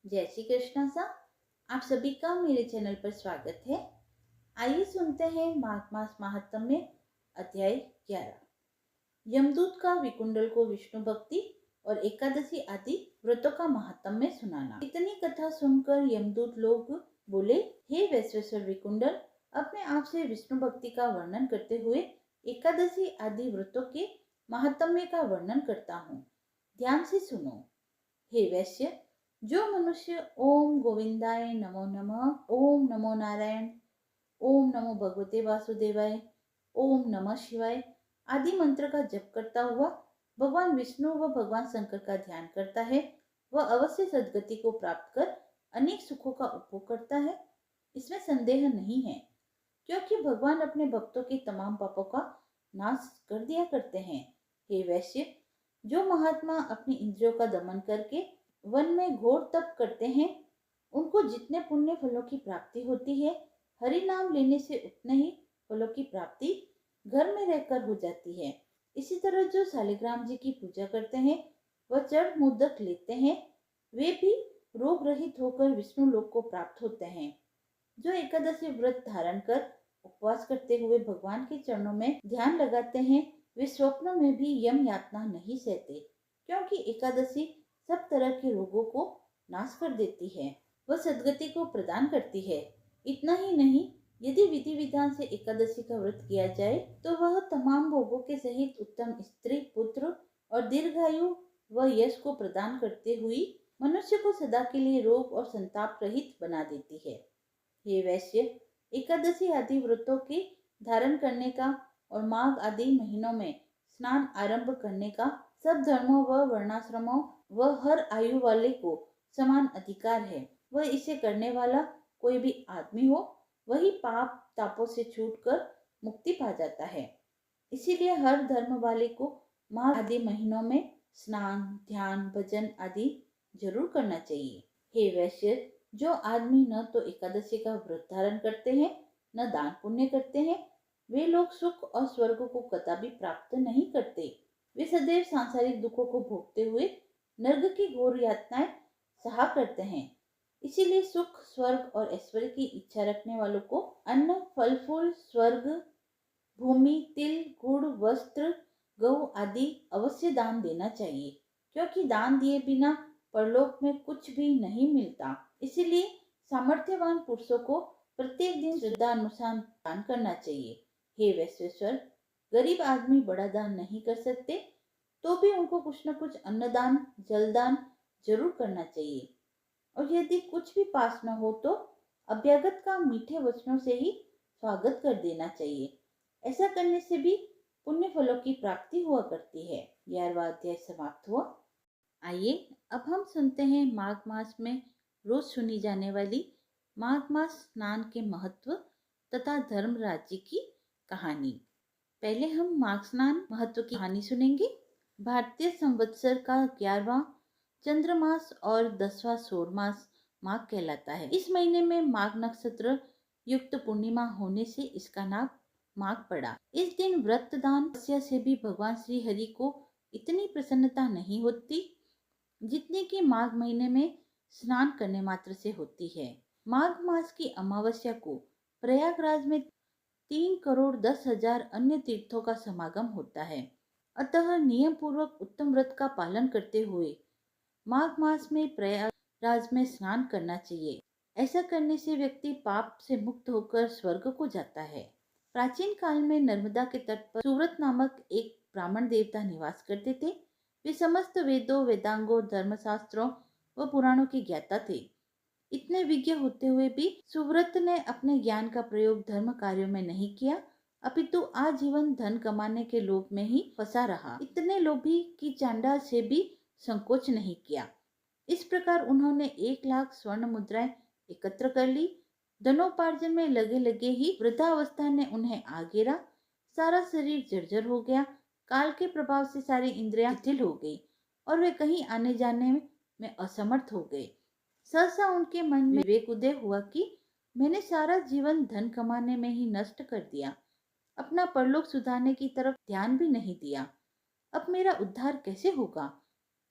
जय श्री कृष्णा सा। आप सभी का मेरे चैनल पर स्वागत है। आइए सुनते हैं माघ मास महात्म्य में अध्याय 11, यमदूत का विकुंडल को विष्णु भक्ति और एकादशी आदि व्रतों का महात्म्य सुनाना। इतनी कथा सुनकर यमदूत लोग बोले, हे वैश्वेश्वर विकुंडल, अपने आप से विष्णु भक्ति का वर्णन करते हुए एकादशी आदि व्रतों के महात्म्य का वर्णन करता हूँ, ध्यान से सुनो। हे वैश्य, जो मनुष्य ओम गोविंदाय नमो नमः, ओम नमो नारायण, ओम नमो भगवते वासुदेवाय, ओम नमः शिवाय आदि मंत्र का जप करता हुआ भगवान विष्णु व भगवान शंकर का ध्यान करता है, वह अवश्य सद्गति को प्राप्त कर अनेक सुखों का उपभोग करता है। इसमें संदेह नहीं है, क्योंकि भगवान अपने भक्तों के तमाम पापों का नाश कर दिया करते हैं। हे वैश्य, जो महात्मा अपनी इंद्रियों का दमन करके वन में घोर तप करते हैं, उनको जितने पुण्य फलों की प्राप्ति होती है, हरि नाम लेने से उतने ही फलों की प्राप्ति घर में रहकर हो जाती है। इसी तरह जो शालिग्राम जी की पूजा करते हैं व जड़ मोदक लेते हैं, वे भी रोग रहित होकर विष्णु लोक को प्राप्त होते हैं। जो एकादशी व्रत धारण कर उपवास करते हुए भगवान के चरणों में ध्यान लगाते हैं, वे स्वप्न में भी यम यातना नहीं सहते, क्योंकि एकादशी सब तरह के रोगों को नाश कर देती है, वह सद्गति को प्रदान करती है। इतना ही नहीं, यदि विधि विधान से एकादशी का व्रत किया जाए तो वह तमाम भोगों के सहित उत्तम स्त्री, पुत्र और दीर्घायु व यश को प्रदान करते हुए मनुष्य को सदा के लिए रोग और संताप रहित बना देती है। हे वैश्य, एकादशी आदि व्रतों के धारण करने का और माघ आदि महीनों में स्नान आरंभ करने का सब धर्मों व वर्णाश्रमों व हर आयु वाले को समान अधिकार है। वह इसे करने वाला कोई भी आदमी हो, वही पाप तापों से छूटकर मुक्ति पा जाता है। इसीलिए हर धर्म वाले को माघ आदि महीनों में स्नान, ध्यान, भजन आदि जरूर करना चाहिए। हे वैश्य, जो आदमी न तो एकादशी का व्रत धारण करते हैं, न दान पुण्य करते हैं, वे लोग सुख और स्वर्ग को कदापि प्राप्त नहीं करते। वे सदैव सांसारिक दुखों को भोगते हुए नर्क की घोर यातनाएं सहा करते हैं। इसीलिए सुख, स्वर्ग और ऐश्वर्य की इच्छा रखने वालों को अन्न, फल फूल, स्वर्ग, भूमि, तिल, गुड़, वस्त्र, गौ आदि अवश्य दान देना चाहिए, क्योंकि दान दिए बिना परलोक में कुछ भी नहीं मिलता। इसीलिए सामर्थ्यवान पुरुषों को प्रत्येक दिन श्रद्धा अनुसार दान करना चाहिए। हे वैश्वेश्वर, गरीब आदमी बड़ा दान नहीं कर सकते, तो भी उनको कुछ न कुछ अन्नदान, जलदान जरूर करना चाहिए। और यदि कुछ भी पास न हो तो अभ्यागत का मीठे वचनों से ही स्वागत कर देना चाहिए। ऐसा करने से भी पुण्य फलों की प्राप्ति हुआ करती है। 11वां अध्याय समाप्त हुआ। आइए अब हम सुनते हैं माघ मास में रोज सुनी जाने वाली माघ मास स्नान के महत्व तथा धर्म राज्य की कहानी। पहले हम माघ स्नान महत्व की कहानी सुनेंगे। भारतीय संवत्सर का 11वां चंद्रमास और 10वां सौर मास माघ कहलाता है। इस महीने में माघ नक्षत्र युक्त पूर्णिमा होने से इसका नाम माघ पड़ा। इस दिन व्रत दान से भी भगवान श्री हरि को इतनी प्रसन्नता नहीं होती जितनी कि माघ महीने में स्नान करने मात्र से होती है। माघ मास की अमावस्या को प्रयागराज में 3,10,000 अन्य तीर्थों का समागम होता है। अतः नियम पूर्वक उत्तम व्रत का पालन करते हुए माघ मास में प्रयागराज में स्नान करना चाहिए। ऐसा करने से व्यक्ति पाप से मुक्त होकर स्वर्ग को जाता है। प्राचीन काल में नर्मदा के तट पर सुव्रत नामक एक ब्राह्मण देवता निवास करते थे। वे समस्त वेदों, वेदांगों, धर्मशास्त्रों व पुराणों के ज्ञाता थे। इतने विज्ञ होते हुए भी सुव्रत ने अपने ज्ञान का प्रयोग धर्म कार्यों में नहीं किया, अपितु आजीवन धन कमाने के लोभ में ही फंसा रहा। इतने लोभी कि चांडाल से भी संकोच नहीं किया। इस प्रकार उन्होंने 1,00,000 स्वर्ण मुद्राएं एकत्र कर ली। धनोपार्जन में लगे लगे ही वृद्धावस्था ने उन्हें आ घेरा। सारा शरीर जर्जर हो गया। काल के प्रभाव से सारी इंद्रियां शिथिल हो गई और वे कहीं आने जाने में असमर्थ हो गए। सहसा उनके मन में विवेक उदय हुआ कि मैंने सारा जीवन धन कमाने में ही नष्ट कर दिया, अपना परलोक सुधारने की तरफ ध्यान भी नहीं दिया। अब मेरा उद्धार कैसे होगा?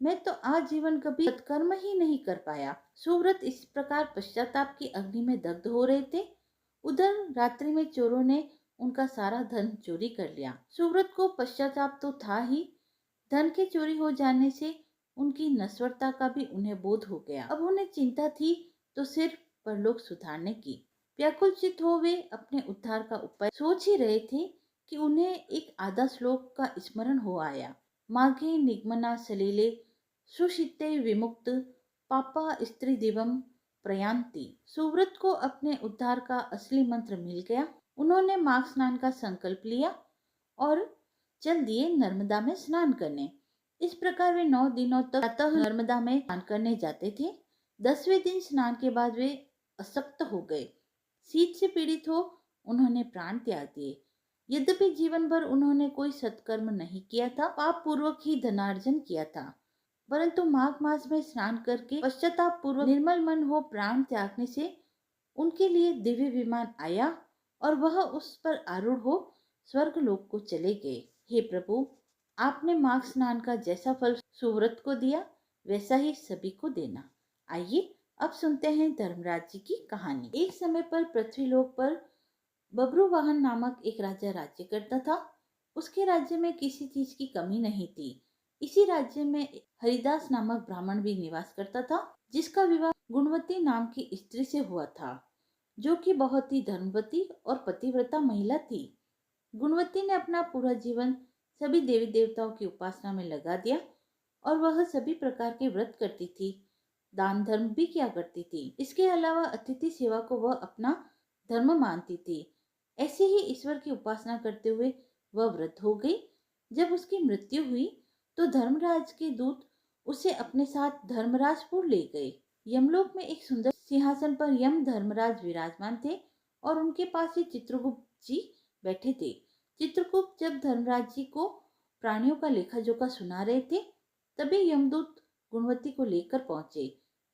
मैं तो आजीवन कभी सत्कर्म ही नहीं कर पाया। सुव्रत इस प्रकार पश्चाताप की अग्नि में दग्ध हो रहे थे। उधर रात्रि में चोरों ने उनका सारा धन चोरी कर लिया। सुव्रत को पश्चाताप तो था ही, धन के चोरी हो जाने से उनकी नश्वरता का भी उन्हें बोध हो गया। अब उन्हें चिंता थी तो सिर्फ परलोक सुधारने की। व्याकुल चित हो वे अपने उद्धार का उपाय सोच ही रहे थे कि उन्हें एक आधा श्लोक का स्मरण हो आया। माघे निगमना सलीले सुशिते विमुक्त पापा स्त्री दिवम प्रयांति। सुव्रत को अपने उद्धार का असली मंत्र मिल गया। उन्होंने माघ स्नान का संकल्प लिया और चल दिए नर्मदा में स्नान करने। इस प्रकार वे 9 दिनों तक प्रातः नर्मदा में स्नान करने जाते थे। 10वें दिन स्नान के बाद वे अशक्त हो गए। शीत से पीड़ित हो उन्होंने प्राण त्याग दिए। यद्यपि जीवन भर उन्होंने कोई सत्कर्म नहीं किया था, पाप पूर्वक ही धनार्जन किया था, परंतु माघ मास में स्नान करके पश्चाताप पूर्वक निर्मल मन हो प्राण त्यागने से उनके लिए दिव्य विमान आया और वह उस पर आरूढ़ हो स्वर्ग लोक को चले गए। हे प्रभु, आपने माघ स्नान का जैसा फल सुव्रत को दिया वैसा ही सभी को देना। आइए अब सुनते हैं धर्मराज जी की कहानी। एक समय पर पृथ्वीलोक पर बब्रुवाहन नामक एक राजा राज्य करता था। उसके राज्य में किसी चीज की कमी नहीं थी। इसी राज्य में हरिदास नामक ब्राह्मण भी निवास करता था, जिसका विवाह गुणवती नाम की स्त्री से हुआ था, जो कि बहुत ही धर्मवती और पतिव्रता महिला थी। गुणवती ने अपना पूरा जीवन सभी देवी देवताओं की उपासना में लगा दिया और वह सभी प्रकार के व्रत करती थी, दान धर्म भी किया करती थी। इसके अलावा अतिथि सेवा को वह अपना धर्म मानती थी। ऐसे ही ईश्वर की उपासना करते हुए वह वृद्ध हो गई। जब उसकी मृत्यु हुई तो धर्मराज के दूत उसे अपने साथ धर्मराजपुर ले गए। यमलोक में एक सुंदर सिंहासन पर यम धर्मराज विराजमान थे और उनके पास ही चित्रगुप्त जी बैठे थे। चित्रगुप्त जब धर्मराज जी को प्राणियों का लेखा जोखा सुना रहे थे, तभी यमदूत गुणवती को लेकर पहुंचे।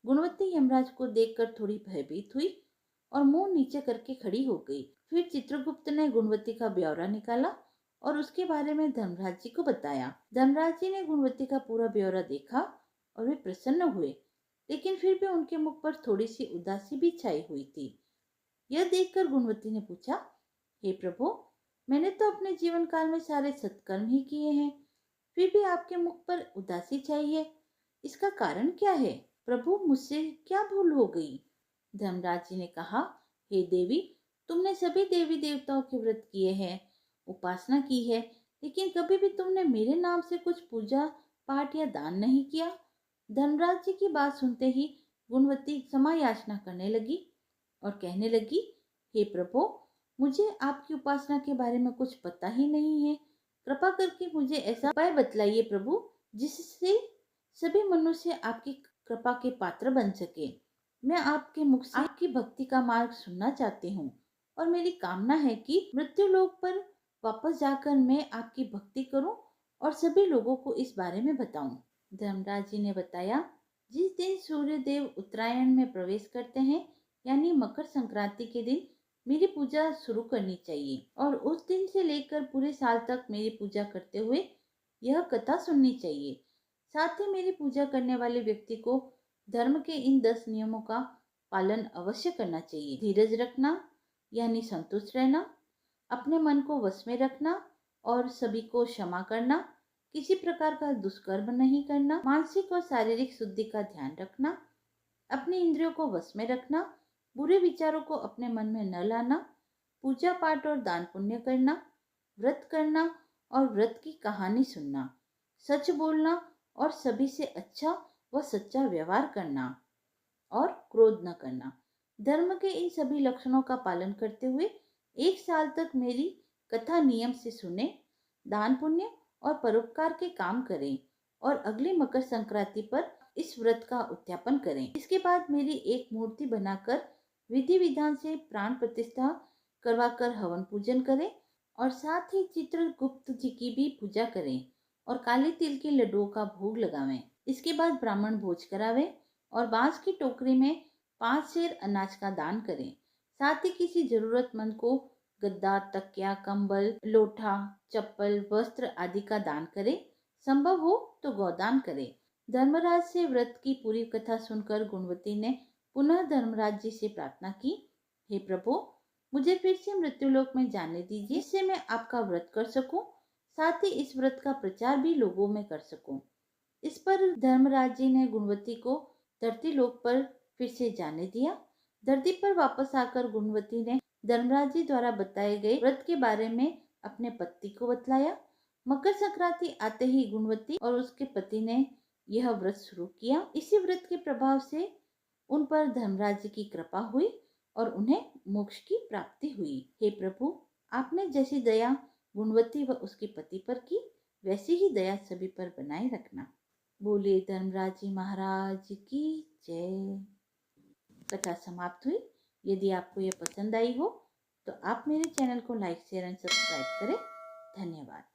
गुणवती यमराज को देखकर थोड़ी भयभीत हुई और मुंह नीचे करके खड़ी हो गई। फिर चित्रगुप्त ने गुणवती का ब्यौरा निकाला और उसके बारे में धर्मराज जी को बताया। धर्मराज जी ने गुणवती का पूरा ब्यौरा देखा और वे प्रसन्न हुए, लेकिन फिर भी उनके मुख पर थोड़ी सी उदासी भी छाई हुई थी। यह देखकर गुणवती ने पूछा, हे प्रभु, मैंने तो अपने जीवन काल में सारे सत्कर्म ही किए हैं, फिर भी आपके मुख पर उदासी छाई है। इसका कारण क्या है? प्रभु, मुझसे क्या भूल हो गई? धर्मराज जी ने कहा, हे देवी, तुमने सभी देवी देवताओं के व्रत किए हैं, उपासना की है, लेकिन कभी भी तुमने मेरे नाम से कुछ पूजा पाठ या दान नहीं किया। धर्मराज जी की बात सुनते ही गुणवती क्षमा याचना करने लगी और कहने लगी, हे प्रभु, मुझे आपकी उपासना के बारे में कुछ पता ही नहीं है। कृपा करके मुझे ऐसा उपाय बतलाइए प्रभु, जिससे सभी मनुष्य आपकी कृपा के पात्र बन सके। मैं आपके मुख से आपकी भक्ति का मार्ग सुनना चाहती हूँ और मेरी कामना है कि मृत्यु लोक पर वापस जाकर मैं आपकी भक्ति करूं और सभी लोगों को इस बारे में बताऊं। धर्मराज जी ने बताया, जिस दिन सूर्य देव उत्तरायण में प्रवेश करते हैं, यानी मकर संक्रांति के दिन मेरी पूजा शुरू करनी चाहिए और उस दिन से लेकर पूरे साल तक मेरी पूजा करते हुए यह कथा सुननी चाहिए। साथ ही मेरी पूजा करने वाले व्यक्ति को धर्म के इन 10 नियमों का पालन अवश्य करना चाहिए। धीरज रखना यानी संतुष्ट रहना, अपने मन को वश में रखना और सभी को क्षमा करना, किसी प्रकार का दुष्कर्म नहीं करना, मानसिक और शारीरिक शुद्धि का ध्यान रखना, अपनी इंद्रियों को वश में रखना, बुरे विचारों को अपने मन में न लाना, पूजा पाठ और दान पुण्य करना, व्रत करना और व्रत की कहानी सुनना, सच बोलना और सभी से अच्छा व सच्चा व्यवहार करना और क्रोध न करना। धर्म के इन सभी लक्षणों का पालन करते हुए 1 साल तक मेरी कथा नियम से सुने, दान पुण्य और परोपकार के काम करें और अगली मकर संक्रांति पर इस व्रत का उद्यापन करें। इसके बाद मेरी एक मूर्ति बनाकर विधि विधान से प्राण प्रतिष्ठा करवाकर हवन पूजन करें और साथ ही चित्रगुप्त जी की भी पूजा करें और काले तिल के लड्डुओं का भोग लगावें। इसके बाद ब्राह्मण भोज करावें और बांस की टोकरी में 5 सेर अनाज का दान करें। साथ ही किसी जरूरतमंद को गद्दा, तकिया, कंबल, लोटा, चप्पल, वस्त्र आदि का दान करें। संभव हो तो गौदान करें। धर्मराज से व्रत की पूरी कथा सुनकर गुणवती ने पुनः धर्मराज जी से प्रार्थना की, हे प्रभु, मुझे फिर से मृत्युलोक में जाने दीजिए, जिससे मैं आपका व्रत कर सकूं, साथ ही इस व्रत का प्रचार भी लोगों में कर सकूं। इस पर धर्मराज जी ने गुणवती को धरती लोक पर फिर से जाने दिया। धरती पर वापस आकर गुणवती ने धर्मराज जी द्वारा बताए गए व्रत के बारे में अपने पति को बतलाया। मकर संक्रांति आते ही गुणवती और उसके पति ने यह व्रत शुरू किया। इसी व्रत के प्रभाव से उन पर धर्मराज जी की कृपा हुई और उन्हें मोक्ष की प्राप्ति हुई। हे प्रभु, आपने जैसी दया गुणवती व उसके पति पर की, वैसी ही दया सभी पर बनाए रखना। बोले धर्मराज जी महाराज की जय। कथा समाप्त हुई। यदि आपको यह पसंद आई हो तो आप मेरे चैनल को लाइक, शेयर एंड सब्सक्राइब करें। धन्यवाद।